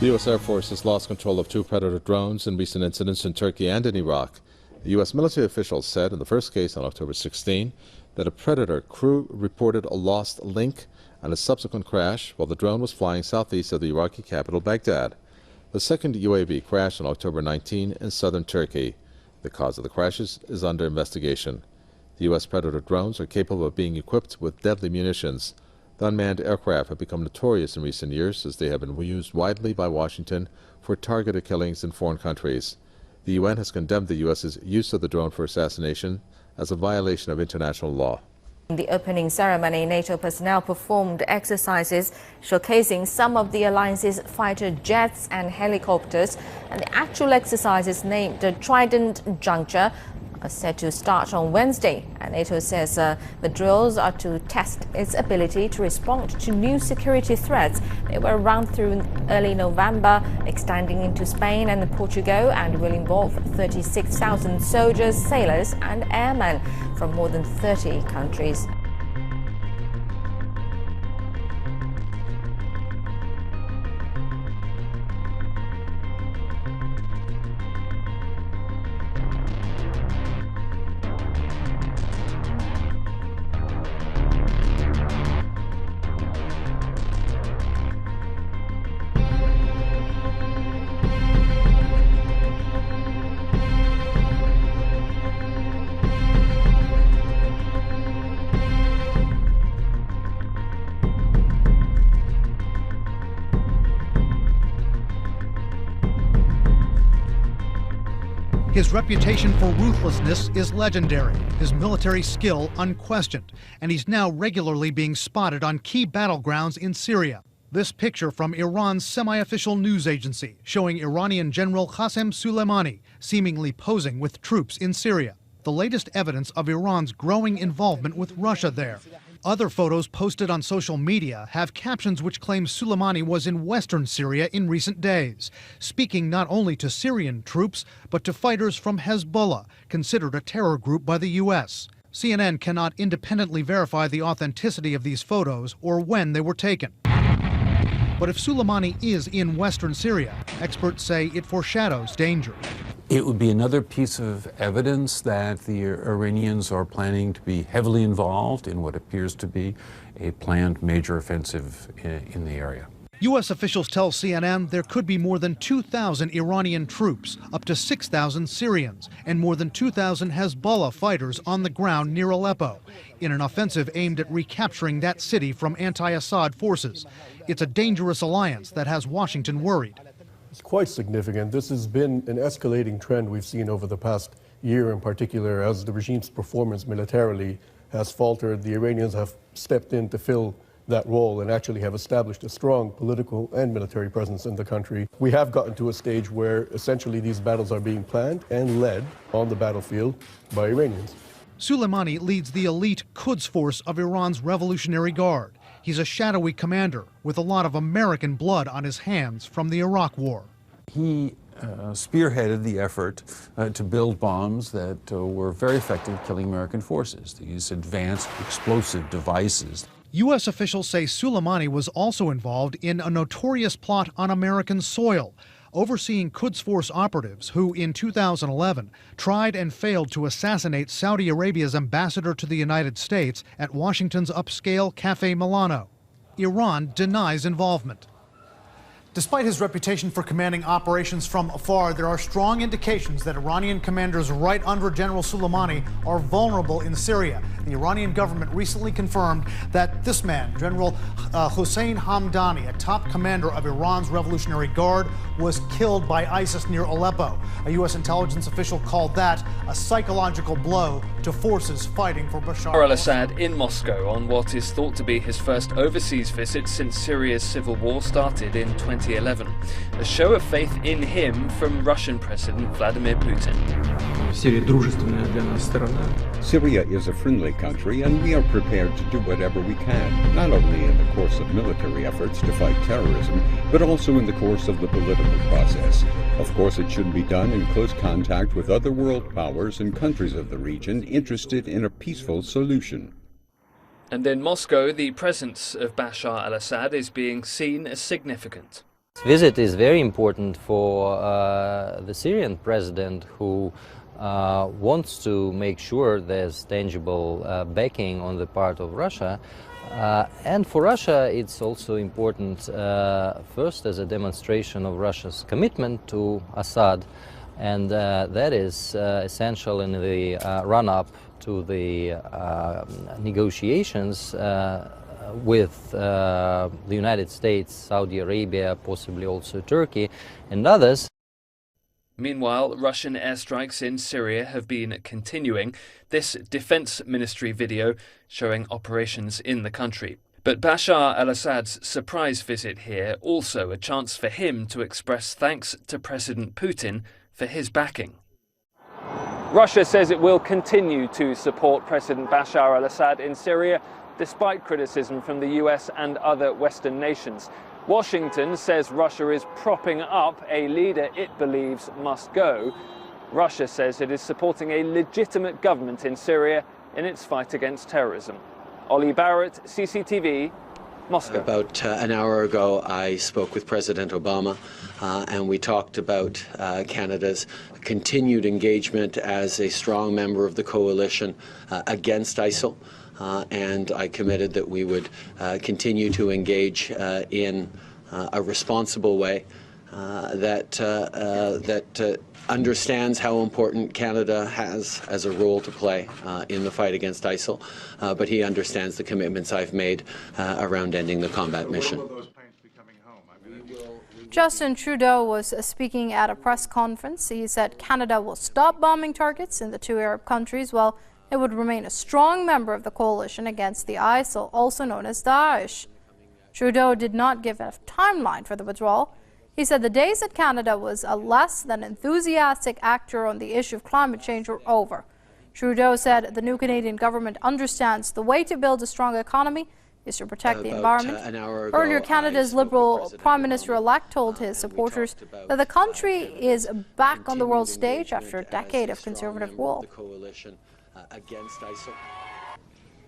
The U.S. Air Force has lost control of 2 Predator drones in recent incidents in Turkey and in Iraq. The U.S. military officials said in the first case on October 16 that a Predator crew reported a lost link and a subsequent crash while the drone was flying southeast of the Iraqi capital, Baghdad. The second UAV crashed on October 19 in southern Turkey. The cause of the crashes is under investigation. The U.S. Predator drones are capable of being equipped with deadly munitions. The unmanned aircraft have become notorious in recent years as they have been used widely by Washington for targeted killings in foreign countries. The UN has condemned the U.S.'s use of the drone for assassination as a violation of international law. In the opening ceremony, NATO personnel performed exercises showcasing some of the alliance's fighter jets and helicopters, and the actual exercises, named the Trident Juncture, are set to start on Wednesday. And NATO says the drills are to test its ability to respond to new security threats. They were run through early November, extending into Spain and Portugal, and will involve 36,000 soldiers, sailors and airmen from more than 30 countries. His reputation for ruthlessness is legendary, his military skill unquestioned, and he's now regularly being spotted on key battlegrounds in Syria. This picture from Iran's semi-official news agency showing Iranian General Qasem Soleimani seemingly posing with troops in Syria. The latest evidence of Iran's growing involvement with Russia there. Other photos posted on social media have captions which claim Soleimani was in western Syria in recent days, speaking not only to Syrian troops, but to fighters from Hezbollah, considered a terror group by the U.S. CNN cannot independently verify the authenticity of these photos or when they were taken. But if Soleimani is in western Syria, experts say it foreshadows danger. It would be another piece of evidence that the Iranians are planning to be heavily involved in what appears to be a planned major offensive in the area. U.S. officials tell CNN there could be more than 2,000 Iranian troops, up to 6,000 Syrians, and more than 2,000 Hezbollah fighters on the ground near Aleppo, in an offensive aimed at recapturing that city from anti-Assad forces. It's a dangerous alliance that has Washington worried. It's quite significant. This has been an escalating trend we've seen over the past year in particular as the regime's performance militarily has faltered. The Iranians have stepped in to fill that role and actually have established a strong political and military presence in the country. We have gotten to a stage where essentially these battles are being planned and led on the battlefield by Iranians. Soleimani leads the elite Quds Force of Iran's Revolutionary Guard. He's a shadowy commander with a lot of American blood on his hands from the Iraq War. He spearheaded the effort to build bombs that were very effective at killing American forces, these advanced explosive devices. U.S. officials say Soleimani was also involved in a notorious plot on American soil, overseeing Quds Force operatives who, in 2011, tried and failed to assassinate Saudi Arabia's ambassador to the United States at Washington's upscale Cafe Milano. Iran denies involvement. Despite his reputation for commanding operations from afar, there are strong indications that Iranian commanders right under General Soleimani are vulnerable in Syria. The Iranian government recently confirmed that this man, General Hossein Hamdani, a top commander of Iran's Revolutionary Guard, was killed by ISIS near Aleppo. A U.S. intelligence official called that a psychological blow to forces fighting for Bashar al-Assad in Moscow on what is thought to be his first overseas visit since Syria's civil war started in 2011. A show of faith in him from Russian President Vladimir Putin. Syria is a friendly country, and we are prepared to do whatever we can, not only in the course of military efforts to fight terrorism, but also in the course of the political process. Of course, it should be done in close contact with other world powers and countries of the region interested in a peaceful solution. And in Moscow, the presence of Bashar al-Assad is being seen as significant. This visit is very important for the Syrian president, who wants to make sure there's tangible backing on the part of Russia. And for Russia, it's also important, first, as a demonstration of Russia's commitment to Assad, and that is essential in the run-up to the negotiations with the United States, Saudi Arabia, possibly also Turkey, and others. Meanwhile, Russian airstrikes in Syria have been continuing. This Defense Ministry video showing operations in the country. But Bashar al-Assad's surprise visit here also a chance for him to express thanks to President Putin for his backing. Russia says it will continue to support President Bashar al-Assad in Syria, despite criticism from the US and other Western nations. Washington says Russia is propping up a leader it believes must go. Russia says it is supporting a legitimate government in Syria in its fight against terrorism. Ollie Barrett, CCTV, Moscow. About an hour ago, I spoke with President Obama, and we talked about Canada's continued engagement as a strong member of the coalition against ISIL. And I committed that we would continue to engage in a responsible way that understands how important Canada has as a role to play in the fight against ISIL, but he understands the commitments I've made around ending the combat mission. Justin Trudeau was speaking at a press conference. He said Canada will stop bombing targets in the two Arab countries, while it would remain a strong member of the coalition against the ISIL, also known as Daesh. Trudeau did not give a timeline for the withdrawal. He said the days that Canada was a less than enthusiastic actor on the issue of climate change were over. Trudeau said the new Canadian government understands the way to build a strong economy is to protect the environment. Earlier, Canada's Liberal Prime Minister-elect told his supporters that the country is back on the world stage after a decade of Conservative rule. Against ISIL.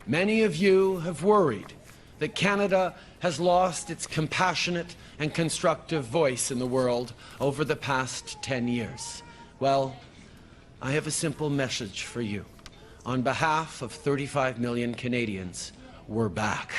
Many of you have worried that Canada has lost its compassionate and constructive voice in the world over the past 10 years. Well, I have a simple message for you. On behalf of 35 million Canadians, we're back.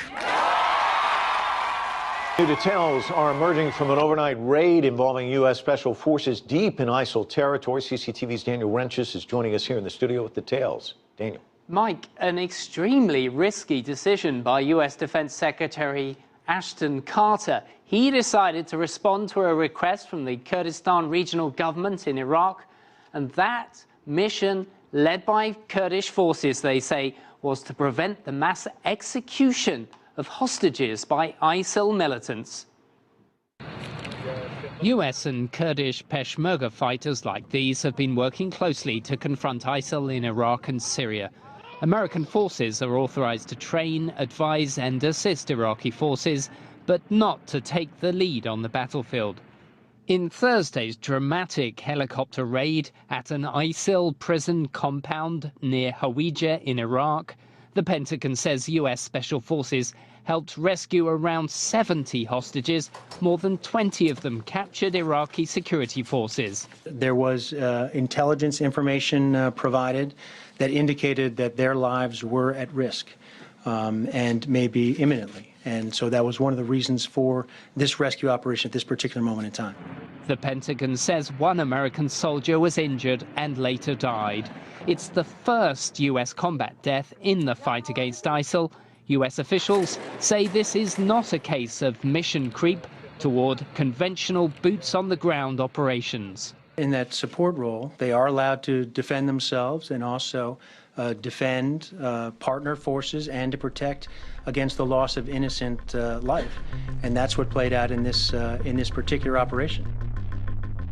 New details are emerging from an overnight raid involving U.S. Special Forces deep in ISIL territory. CCTV's Daniel Renches is joining us here in the studio with details. Daniel. Mike, an extremely risky decision by U.S. Defense Secretary Ashton Carter. He decided to respond to a request from the Kurdistan Regional Government in Iraq, and that mission, led by Kurdish forces, they say, was to prevent the mass execution of hostages by ISIL militants. US and Kurdish Peshmerga fighters like these have been working closely to confront ISIL in Iraq and Syria. American forces are authorized to train, advise and assist Iraqi forces, but not to take the lead on the battlefield. In Thursday's dramatic helicopter raid at an ISIL prison compound near Hawija in Iraq, the Pentagon says US Special Forces helped rescue around 70 hostages, more than 20 of them captured Iraqi security forces. There was intelligence information provided that indicated that their lives were at risk and maybe imminently. And so that was one of the reasons for this rescue operation at this particular moment in time. The Pentagon says one American soldier was injured and later died. It's the first US combat death in the fight against ISIL. US officials say this is not a case of mission creep toward conventional boots-on-the-ground operations. In that support role, they are allowed to defend themselves and also defend partner forces and to protect against the loss of innocent life. And that's what played out in this particular operation.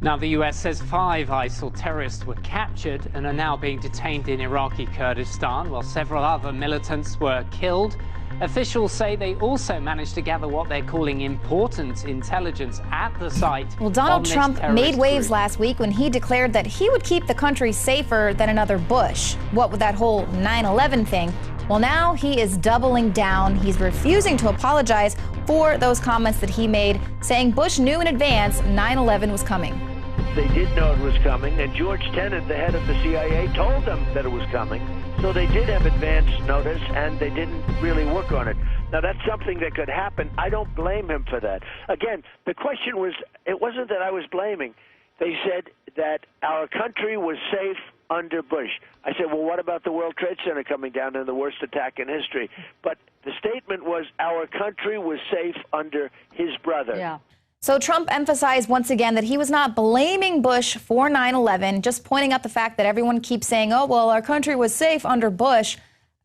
Now, the US says 5 ISIL terrorists were captured and are now being detained in Iraqi Kurdistan, while several other militants were killed. Officials say they also managed to gather what they're calling important intelligence at the site. Well, Donald Trump made waves last week when he declared that he would keep the country safer than another Bush. What with that whole 9/11 thing? Well, now he is doubling down. He's refusing to apologize for those comments that he made, saying Bush knew in advance 9/11 was coming. They did know it was coming, and George Tenet, the head of the CIA, told them that it was coming. So they did have advance notice, and they didn't really work on it. Now, that's something that could happen. I don't blame him for that. Again, the question was, it wasn't that I was blaming. They said that our country was safe under Bush. I said, well, what about the World Trade Center coming down and the worst attack in history? But the statement was our country was safe under his brother. Yeah. So Trump emphasized once again that he was not blaming Bush for 9/11, just pointing out the fact that everyone keeps saying, oh, well, our country was safe under Bush,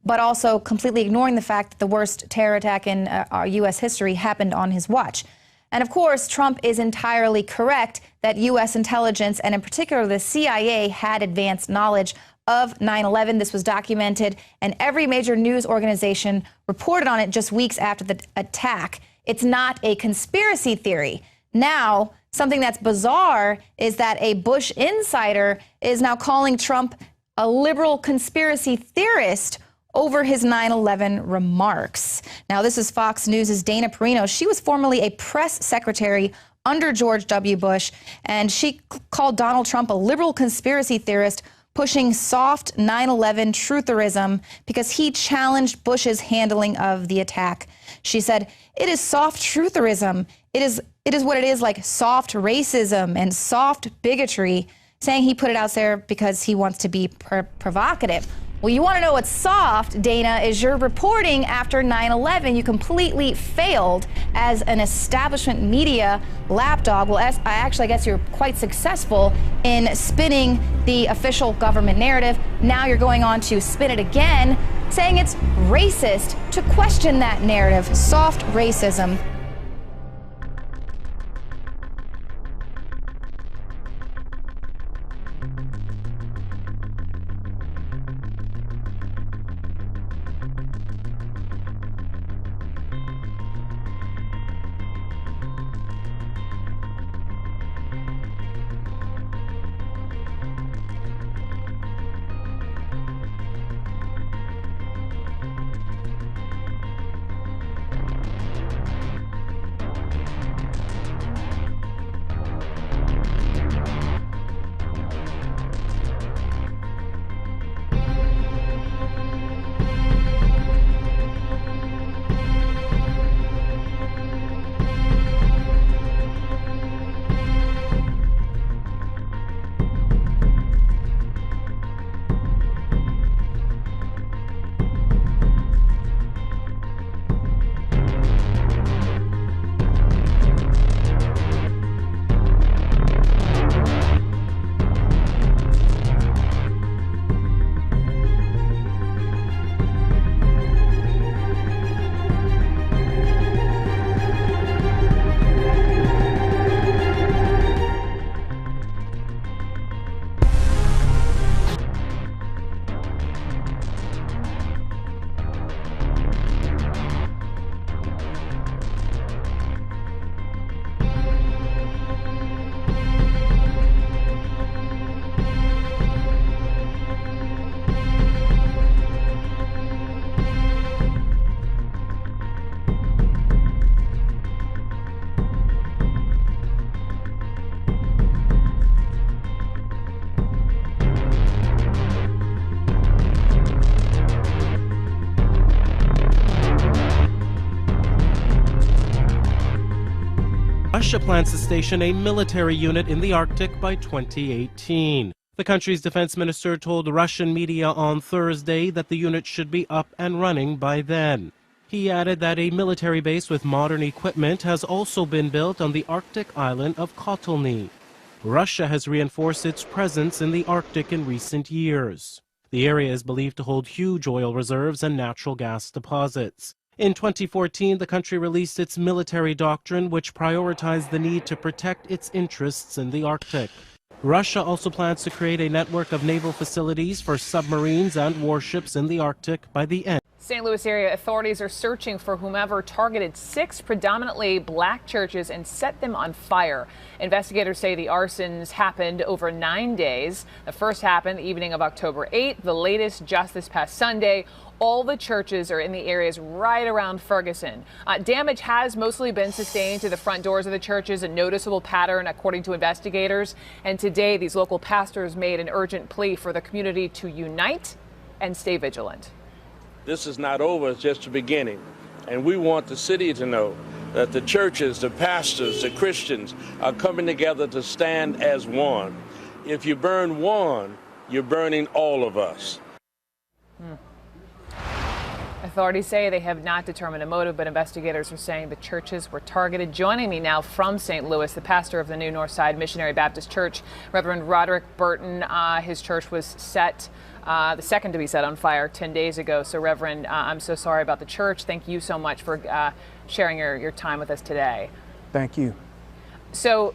but also completely ignoring the fact that the worst terror attack in our U.S. history happened on his watch. And of course, Trump is entirely correct that U.S. intelligence, and in particular the CIA, had advanced knowledge of 9/11. This was documented, and every major news organization reported on it just weeks after the attack. It's not a conspiracy theory. Now, something that's bizarre is that a Bush insider is now calling Trump a liberal conspiracy theorist over his 9/11 remarks. Now, this is Fox News' Dana Perino. She was formerly a press secretary under George W. Bush, and she called Donald Trump a liberal conspiracy theorist pushing soft 9/11 trutherism because he challenged Bush's handling of the attack. She said, it is soft trutherism. It is what it is, like soft racism and soft bigotry, saying he put it out there because he wants to be provocative. Well, you want to know what's soft, Dana, is your reporting after 9/11. You completely failed as an establishment media lapdog. Well, I guess you're quite successful in spinning the official government narrative. Now you're going on to spin it again, saying it's racist to question that narrative. Soft racism. Russia plans to station a military unit in the Arctic by 2018. The country's defense minister told Russian media on Thursday that the unit should be up and running by then. He added that a military base with modern equipment has also been built on the Arctic island of Kotelny. Russia has reinforced its presence in the Arctic in recent years. The area is believed to hold huge oil reserves and natural gas deposits. In 2014, the country released its military doctrine, which prioritized the need to protect its interests in the Arctic. Russia also plans to create a network of naval facilities for submarines and warships in the Arctic by the end. St. Louis area authorities are searching for whomever targeted 6 predominantly black churches and set them on fire. Investigators say the arsons happened over 9 days. The first happened the evening of October 8th, the latest just this past Sunday. All the churches are in the areas right around Ferguson. Damage has mostly been sustained to the front doors of the churches, a noticeable pattern according to investigators. And today, these local pastors made an urgent plea for the community to unite and stay vigilant. This is not over, it's just the beginning. And we want the city to know that the churches, the pastors, the Christians are coming together to stand as one. If you burn one, you're burning all of us. Authorities say they have not determined a motive, but investigators are saying the churches were targeted. Joining me now from St. Louis, the pastor of the new Northside Missionary Baptist Church, Reverend Roderick Burton. His church was set, the second to be set on fire 10 days ago. So, Reverend, I'm so sorry about the church. Thank you so much for sharing your time with us today. Thank you. So,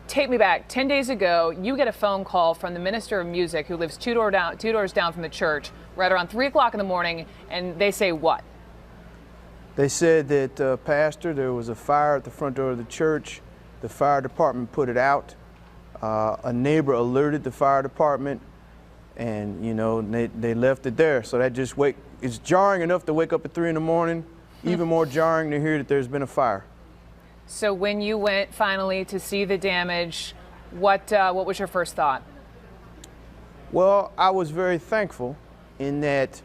take me back. 10 days ago, you get a phone call from the minister of music who lives two doors down from the church, right around 3 o'clock in the morning, and they say what? They said that, Pastor, there was a fire at the front door of the church. The fire department put it out. A neighbor alerted the fire department, and, you know, they left it there. So that just it's jarring enough to wake up at 3 in the morning, even more jarring to hear that there's been a fire. So when you went finally to see the damage, what was your first thought? Well, I was very thankful in that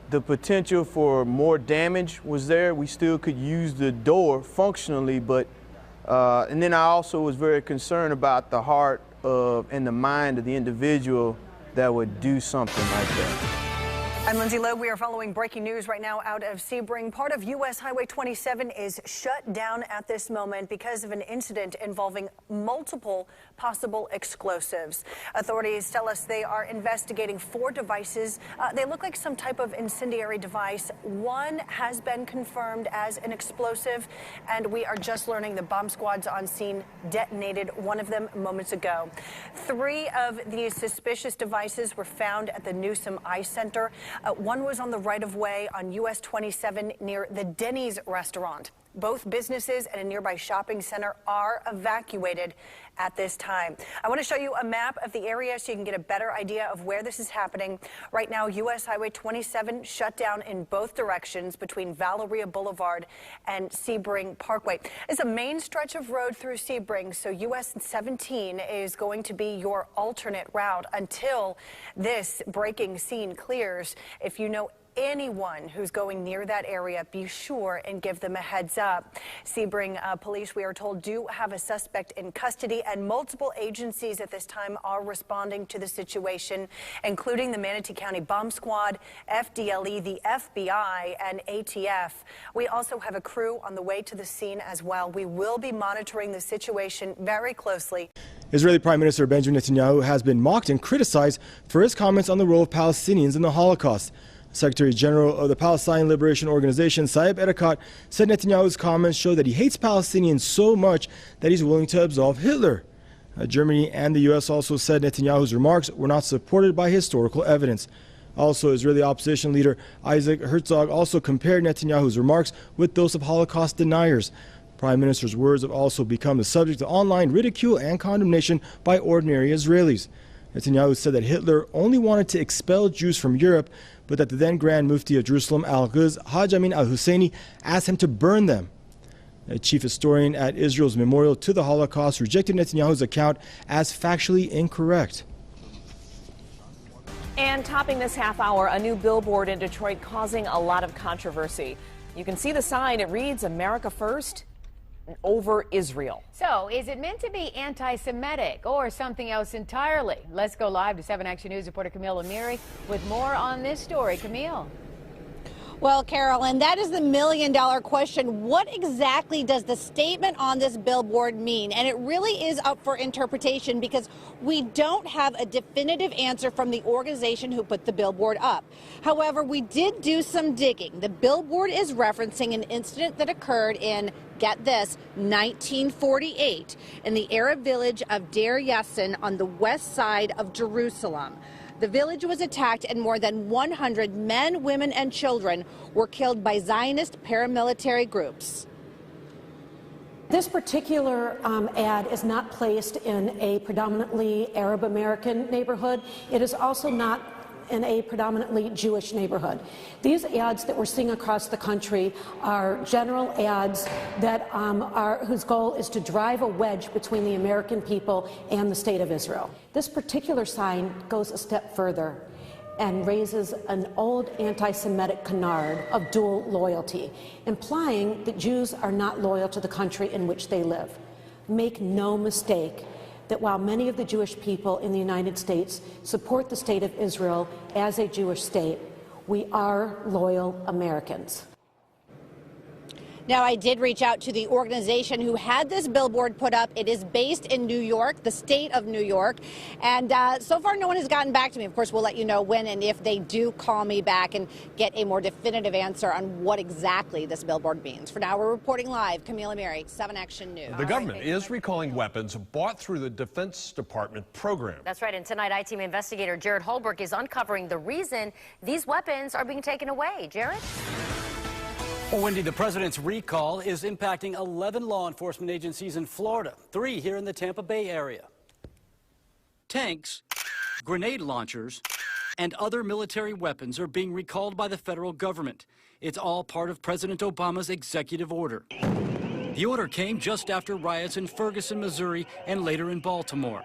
the potential for more damage was there. We still could use the door functionally, but and then I also was very concerned about the heart and the mind of the individual that would do something like that. I'm Lindsay Loeb. We are following breaking news right now out of Sebring. Part of U.S. Highway 27 is shut down at this moment because of an incident involving multiple possible explosives. Authorities tell us they are investigating 4 devices. They look like some type of incendiary device. One has been confirmed as an explosive, and we are just learning the bomb squads on scene detonated one of them moments ago. 3 of these suspicious devices were found at the Newsom Ice Center. One was on the right-of-way on US 27 near the Denny's restaurant. Both businesses and a nearby shopping center are evacuated at this time. I want to show you a map of the area so you can get a better idea of where this is happening. Right now, US Highway 27 shut down in both directions between Valeria Boulevard and Sebring Parkway. It's a main stretch of road through Sebring, so US 17 is going to be your alternate route until this braking scene clears. If you know anyone who's going near that area, be sure and give them a heads up. Sebring police, we are told, do have a suspect in custody, and multiple agencies at this time are responding to the situation, including the Manatee County Bomb Squad, FDLE, the FBI, and ATF. We also have a crew on the way to the scene as well. We will be monitoring the situation very closely. Israeli Prime Minister Benjamin Netanyahu has been mocked and criticized for his comments on the role of Palestinians in the Holocaust. Secretary General of the Palestine Liberation Organization, Saeb Erekat, said Netanyahu's comments show that he hates Palestinians so much that he's willing to absolve Hitler. Germany and the U.S. also said Netanyahu's remarks were not supported by historical evidence. Also, Israeli opposition leader Isaac Herzog also compared Netanyahu's remarks with those of Holocaust deniers. Prime Minister's words have also become the subject of online ridicule and condemnation by ordinary Israelis. Netanyahu said that Hitler only wanted to expel Jews from Europe, but that the then Grand Mufti of Jerusalem, Al-Quds, Haj Amin al-Husseini, asked him to burn them. A chief historian at Israel's Memorial to the Holocaust rejected Netanyahu's account as factually incorrect. And topping this half hour, a new billboard in Detroit causing a lot of controversy. You can see the sign. It reads America First over Israel. So, is it meant to be anti-Semitic or something else entirely? Let's go live to 7 Action News reporter Camille Amiri with more on this story. Camille. Well, Carolyn, that is the million-dollar question. What exactly does the statement on this billboard mean? And it really is up for interpretation because we don't have a definitive answer from the organization who put the billboard up. However, we did do some digging. The billboard is referencing an incident that occurred in, get this, 1948 in the Arab village of Deir Yassin on the west side of Jerusalem. The village was attacked and more than 100 men, women, and children were killed by Zionist paramilitary groups. This particular ad is not placed in a predominantly Arab American neighborhood. It is also not in a predominantly Jewish neighborhood. These ads that we're seeing across the country are general ads that whose goal is to drive a wedge between the American people and the State of Israel. This particular sign goes a step further and raises an old anti-Semitic canard of dual loyalty, implying that Jews are not loyal to the country in which they live. Make no mistake that while many of the Jewish people in the United States support the State of Israel as a Jewish state, we are loyal Americans. Now, I did reach out to the organization who had this billboard put up. It is based in New York, the state of New York. And so far, no one has gotten back to me. Of course, we'll let you know when and if they do call me back and get a more definitive answer on what exactly this billboard means. For now, we're reporting live. Camila Mary, 7 Action News. The government is recalling weapons bought through the Defense Department program. That's right. And tonight, I-Team investigator Jared Holbrook is uncovering the reason these weapons are being taken away. Jared? Well, Wendy, the president's recall is impacting 11 law enforcement agencies in Florida, 3 here in the Tampa Bay area. Tanks, grenade launchers, and other military weapons are being recalled by the federal government. It's all part of President Obama's executive order. The order came just after riots in Ferguson, Missouri, and later in Baltimore.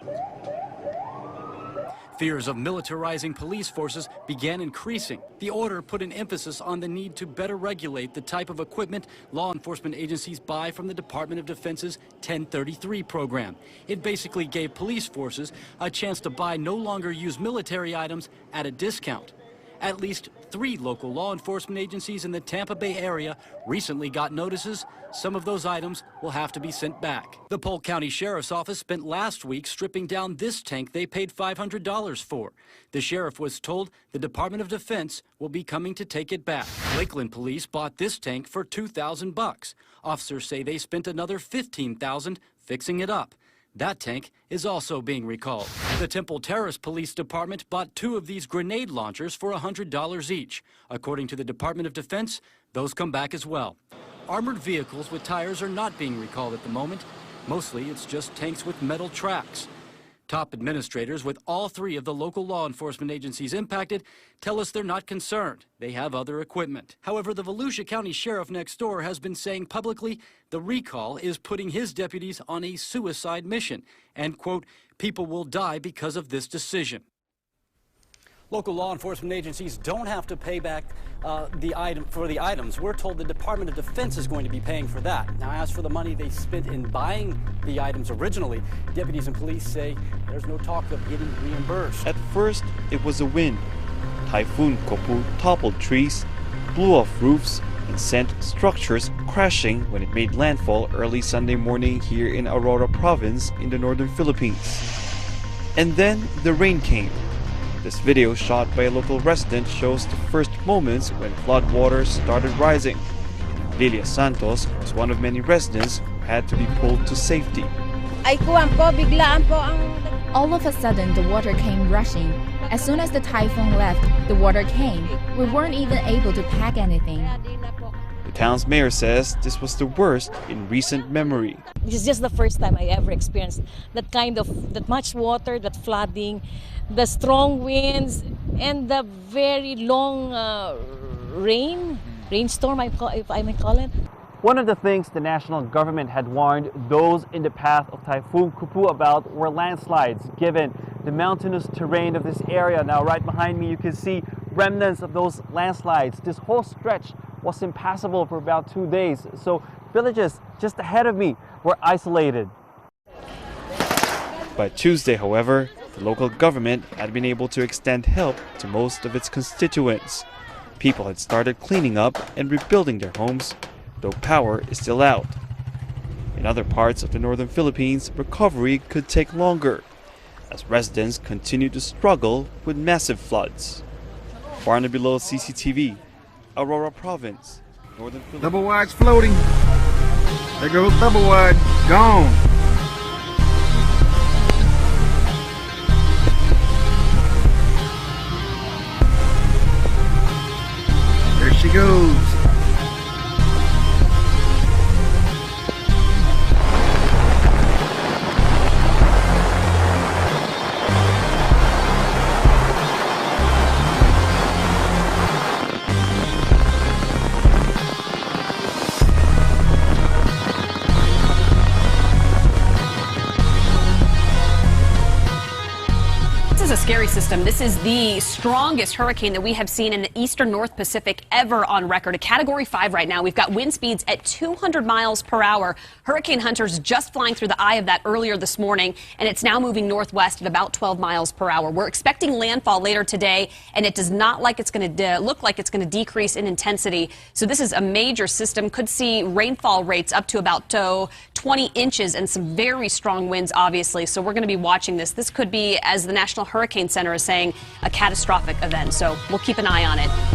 Fears of militarizing police forces began increasing. The order put an emphasis on the need to better regulate the type of equipment law enforcement agencies buy from the Department of Defense's 1033 program. It basically gave police forces a chance to buy no longer used military items at a discount. At least 3 local law enforcement agencies in the Tampa Bay area recently got notices. Some of those items will have to be sent back. The Polk County Sheriff's Office spent last week stripping down this tank they paid $500 for. The sheriff was told the Department of Defense will be coming to take it back. Lakeland police bought this tank for $2,000. Officers say they spent another $15,000 fixing it up. That tank is also being recalled. The Temple Terrace Police Department bought 2 of these grenade launchers for $100 each. According to the Department of Defense, those come back as well. Armored vehicles with tires are not being recalled at the moment. Mostly it's just tanks with metal tracks. Top administrators with all 3 of the local law enforcement agencies impacted tell us they're not concerned. They have other equipment. However, the Volusia County Sheriff next door has been saying publicly the recall is putting his deputies on a suicide mission and, quote, people will die because of this decision. Local law enforcement agencies don't have to pay back the items. We're told the Department of Defense is going to be paying for that. Now, as for the money they spent in buying the items originally, deputies and police say there's no talk of getting reimbursed. At first, it was a wind. Typhoon Kopu toppled trees, blew off roofs, and sent structures crashing when it made landfall early Sunday morning here in Aurora Province in the northern Philippines. And then the rain came. This video shot by a local resident shows the first moments when floodwaters started rising. Lilia Santos was one of many residents who had to be pulled to safety. All of a sudden, the water came rushing. As soon as the typhoon left, the water came. We weren't even able to pack anything. The town's mayor says this was the worst in recent memory. This is just the first time I ever experienced that much water, that flooding, the strong winds, and the very long rainstorm, if I may call it. One of the things the national government had warned those in the path of Typhoon Kopu about were landslides, given the mountainous terrain of this area. Now, right behind me, you can see remnants of those landslides. This whole stretch was impassable for about 2 days. So villages just ahead of me were isolated. By Tuesday, however, the local government had been able to extend help to most of its constituents. People had started cleaning up and rebuilding their homes, though power is still out. In other parts of the northern Philippines, recovery could take longer, as residents continue to struggle with massive floods. Barnaby Lowell, CCTV, Aurora Province, northern Philippines. Double wide's floating. There goes double wide, gone. a scary system. This is the strongest hurricane that we have seen in the eastern North Pacific ever on record. A Category 5 right now. We've got wind speeds at 200 miles per hour. Hurricane Hunter's just flying through the eye of that earlier this morning, and it's now moving northwest at about 12 miles per hour. We're expecting landfall later today, and it does not look like it's going to decrease in intensity. So this is a major system. Could see rainfall rates up to about 20 inches and some very strong winds, obviously. So we're going to be watching this. This could be, as the National Hurricane Center is saying, a catastrophic event. So we'll keep an eye on it.